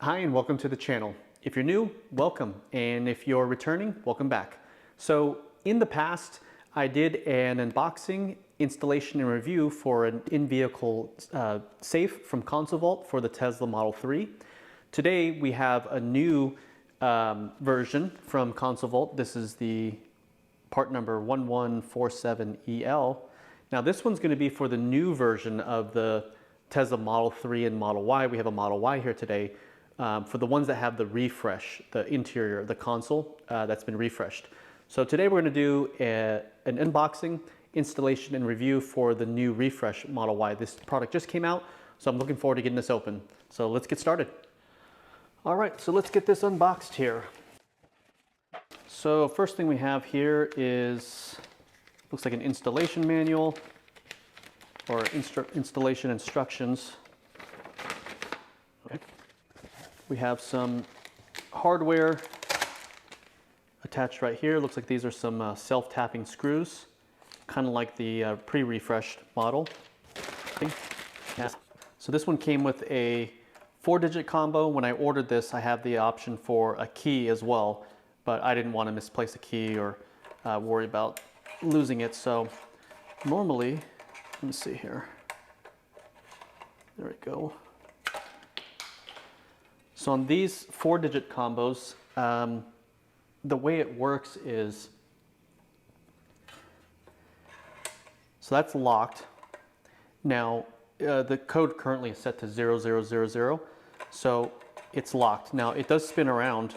Hi and welcome to the channel. If you're new, welcome. And if you're returning, welcome back. So in the past, I did an unboxing, installation, and review for an in-vehicle safe from Console Vault for the Tesla Model 3. Today we have a new version from Console Vault. This is the part number 1147EL. Now this one's going to be for the new version of the Tesla Model 3 and Model Y. We have a Model Y here today. For the ones that have the refresh, the interior of the console that's been refreshed. So today we're going to do an unboxing, installation, and review for the new refresh Model Y. This product just came out, so I'm looking forward to getting this open. So let's get started. All right, so let's get this unboxed here. So first thing we have here is, looks like an installation manual or installation instructions. Okay. We have some hardware attached right here. Looks like these are some self-tapping screws, kind of like the pre-refreshed model. Yeah. So this one came with a 4-digit combo. When I ordered this, I have the option for a key as well, but I didn't want to misplace a key or worry about losing it. So normally, let me see here. There we go. So on these 4-digit combos, the way it works is, so that's locked. Now, the code currently is set to 0000, so it's locked. Now, it does spin around,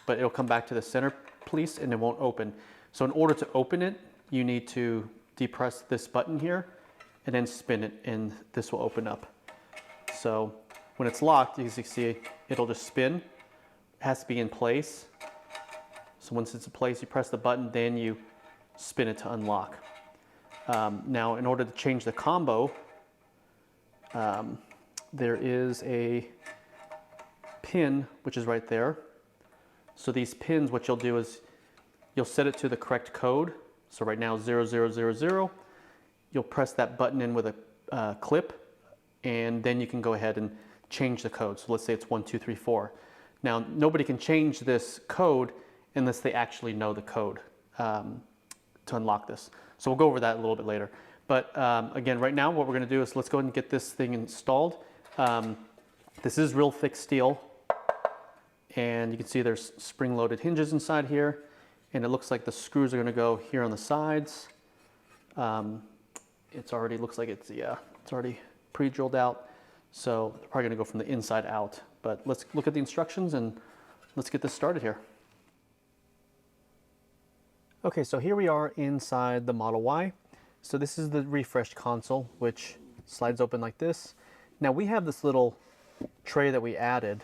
but it'll come back to the center piece and it won't open. So in order to open it, you need to depress this button here and then spin it, and this will open up. So when it's locked, as you can see, it'll just spin. It has to be in place. So once it's in place, you press the button, then you spin it to unlock. Now, in order to change the combo, there is a pin, which is right there. So these pins, what you'll do is you'll set it to the correct code. So right now, 0000. You'll press that button in with a clip, and then you can go ahead and change the code. So let's say it's 1234. Now, nobody can change this code unless they actually know the code to unlock this. So we'll go over that a little bit later. But again, right now what we're going to do is let's go ahead and get this thing installed. This is real thick steel, and you can see there's spring-loaded hinges inside here, and it looks like the screws are going to go here on the sides. It's already, looks like it's already pre-drilled out. So they're probably going to go from the inside out. But let's look at the instructions and let's get this started here. Okay, so here we are inside the Model Y. So this is the refreshed console, which slides open like this. Now we have this little tray that we added,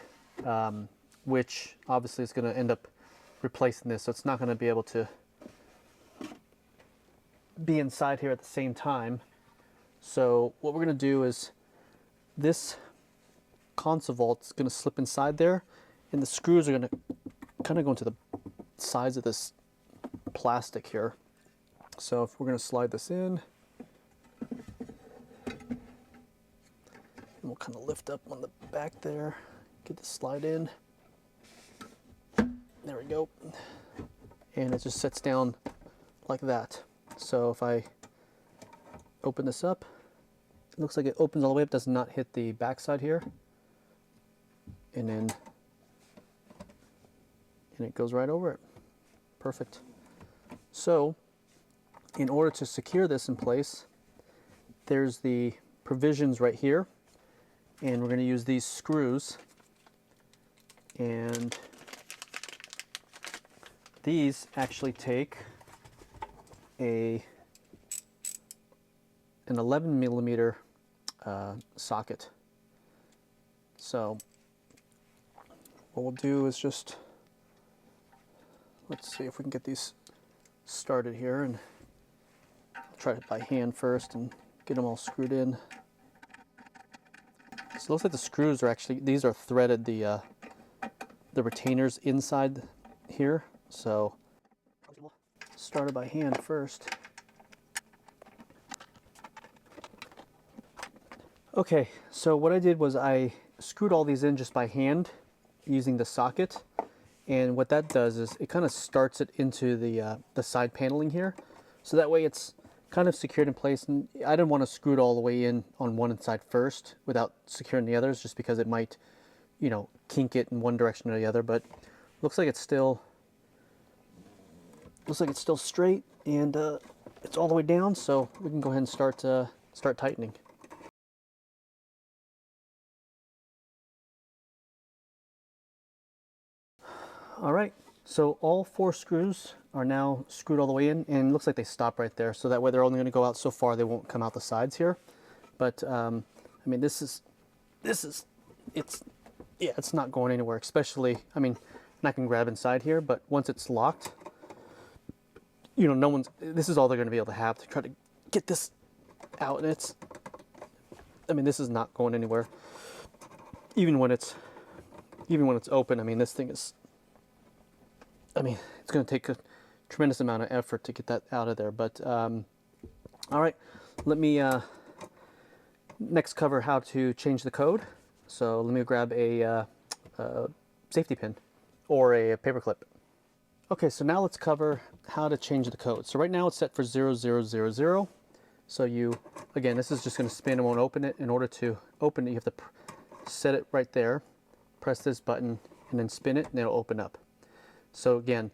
which obviously is going to end up replacing this. So it's not going to be able to be inside here at the same time. So what we're going to do is this console vault is going to slip inside there, and the screws are going to kind of go into the sides of this plastic here. So if we're going to slide this in, and we'll kind of lift up on the back there, get the slide in. There we go. And it just sits down like that. So if I open this up, it looks like it opens all the way up, does not hit the back side here. And it goes right over it. Perfect. So in order to secure this in place, there's the provisions right here, and we're going to use these screws, and these actually take an 11mm socket. So what we'll do is just, let's see if we can get these started here, and I'll try it by hand first and get them all screwed in. So it looks like the screws are actually, these are threaded, the retainers inside here. So started by hand first. Okay, so what I did was I screwed all these in just by hand, using the socket. And what that does is it kind of starts it into the side paneling here. So that way it's kind of secured in place. And I didn't want to screw it all the way in on one side first without securing the others, just because it might, you know, kink it in one direction or the other. But looks like it's still straight, and it's all the way down. So we can go ahead and start tightening. All right, so all 4 screws are now screwed all the way in, and it looks like they stop right there. So that way they're only going to go out so far, they won't come out the sides here. But I mean, it's not going anywhere, especially, I mean, I can grab inside here, but once it's locked, you know, this is all they're going to be able to have to try to get this out. And I mean, this is not going anywhere. Even when it's open, I mean, this thing is, I mean, it's going to take a tremendous amount of effort to get that out of there. But all right, let me next cover how to change the code. So let me grab a safety pin or a paper clip. Okay, so now let's cover how to change the code. So right now it's set for 0000. So again, this is just going to spin and won't open it. In order to open it, you have to set it right there, press this button, and then spin it, and it'll open up. So again,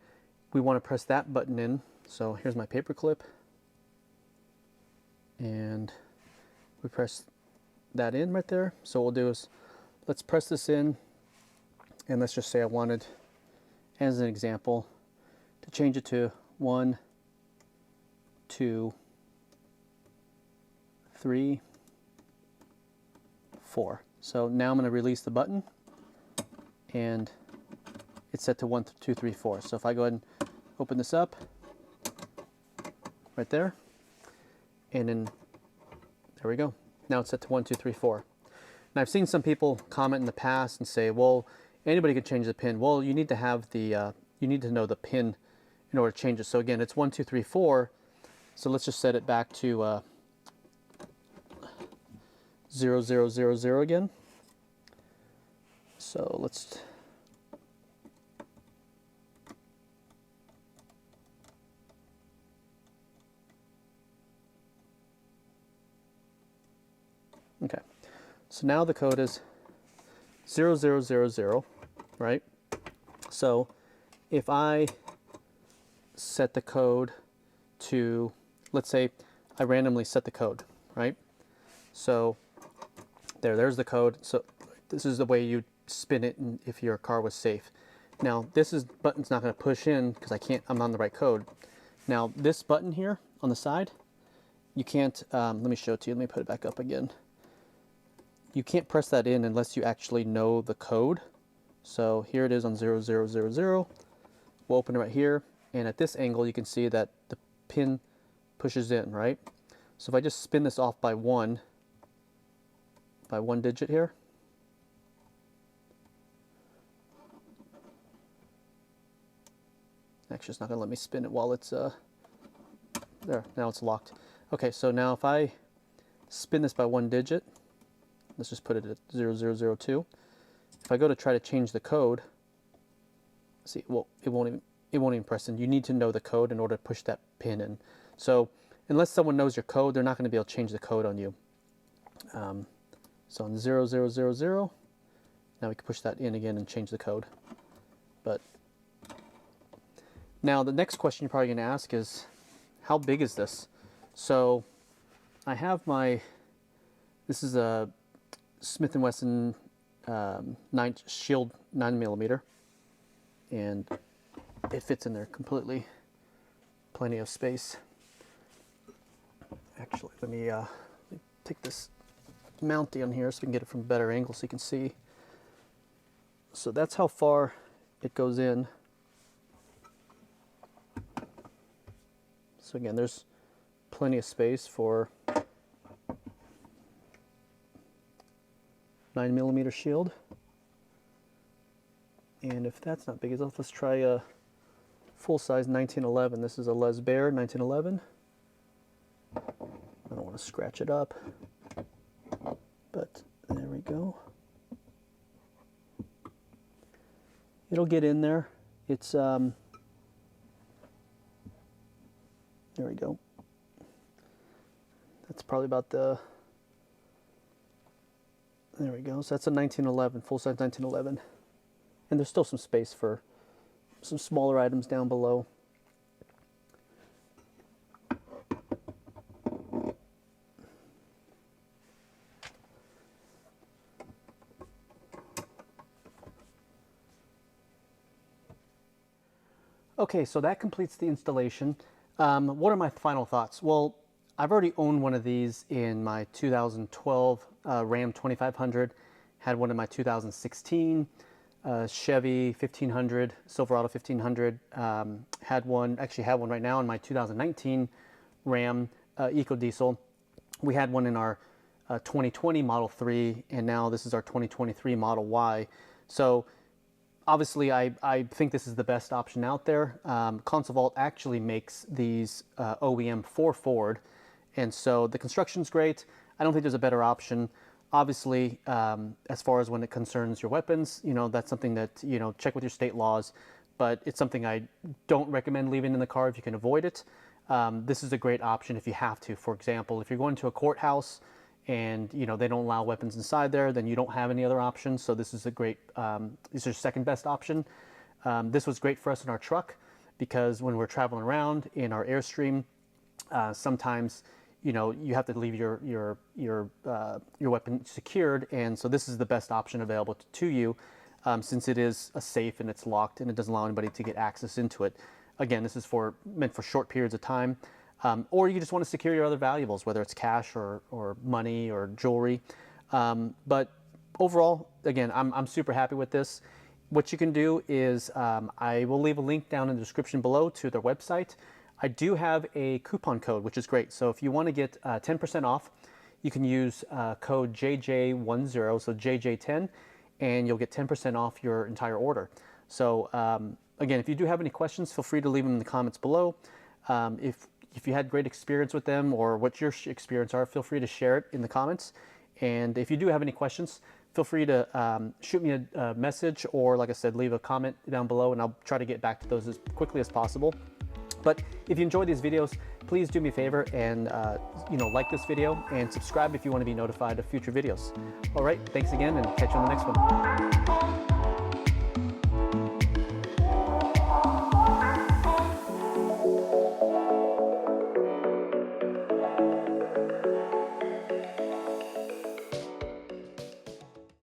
we want to press that button in. So here's my paper clip, and we press that in right there. So what we'll do is let's press this in, and let's just say I wanted, as an example, to change it to 1, 2, 3, 4. So now I'm going to release the button, and it's set to 1, 2, 3, 4. So if I go ahead and open this up right there, and then there we go. Now it's set to 1, 2, 3, 4. And I've seen some people comment in the past and say, well, anybody could change the pin. Well, you need to have you need to know the pin in order to change it. So again, it's 1, 2, 3, 4. So let's just set it back to 0000 again. So let's okay. So now the code is 0000, right? So if I set the code to, let's say I randomly set the code, right? So there's the code. So this is the way you spin it if your car was safe. Now button's not going to push in because I'm on the right code. Now this button here on the side, you can't, let me show it to you. Let me put it back up again. You can't press that in unless you actually know the code. So here it is on 0000. We'll open it right here, and at this angle you can see that the pin pushes in, right? So if I just spin this off by one digit here, actually it's not going to let me spin it while it's there. Now it's locked. Okay, so now if I spin this by 1 digit, let's just put it at 0002. If I go to try to change the code, see, well, it won't even press in. You need to know the code in order to push that pin in. So unless someone knows your code, they're not going to be able to change the code on you. So on 0000, now we can push that in again and change the code. But now the next question you're probably going to ask is, how big is this? So I have this is a Smith & Wesson Shield 9mm, and it fits in there completely, plenty of space. Actually, let me take this mount down here so we can get it from a better angle so you can see. So that's how far it goes in. So again, there's plenty of space for 9mm shield. And if that's not big enough, let's try a full-size 1911. This is a Les Baer 1911. I don't want to scratch it up, but there we go. it'll get in there. It's, there we go. That's probably about the, there we go. So that's a 1911, full-size 1911. And there's still some space for some smaller items down below. Okay, so that completes the installation. What are my final thoughts? Well, I've already owned one of these in my 2012 Ram 2500, had one in my 2016 Chevy 1500, Silverado 1500, had one right now in my 2019 Ram EcoDiesel. We had one in our 2020 Model 3, and now this is our 2023 Model Y. So obviously, I think this is the best option out there. ConsoleVault actually makes these OEM for Ford, and so the construction's great. I don't think there's a better option. Obviously, as far as when it concerns your weapons, you know, that's something that, you know, check with your state laws, but it's something I don't recommend leaving in the car if you can avoid it. This is a great option if you have to. For example, if you're going to a courthouse and, you know, they don't allow weapons inside there, then you don't have any other options. So this is a great, this is your second best option. This was great for us in our truck because when we're traveling around in our Airstream, sometimes, you know, you have to leave your weapon secured, and so this is the best option available to you, since it is a safe and it's locked and it doesn't allow anybody to get access into it. Again, this is meant for short periods of time, or you just want to secure your other valuables, whether it's cash or money or jewelry. But overall, again, I'm super happy with this. What you can do is I will leave a link down in the description below to their website. I do have a coupon code, which is great. So if you want to get 10% off, you can use code JJ10, so JJ10, and you'll get 10% off your entire order. So again, if you do have any questions, feel free to leave them in the comments below. If you had great experience with them or what your experience are, feel free to share it in the comments. And if you do have any questions, feel free to shoot me a message, or like I said, leave a comment down below, and I'll try to get back to those as quickly as possible. But if you enjoy these videos, please do me a favor and you know, like this video and subscribe if you want to be notified of future videos. All right, thanks again, and catch you on the next one.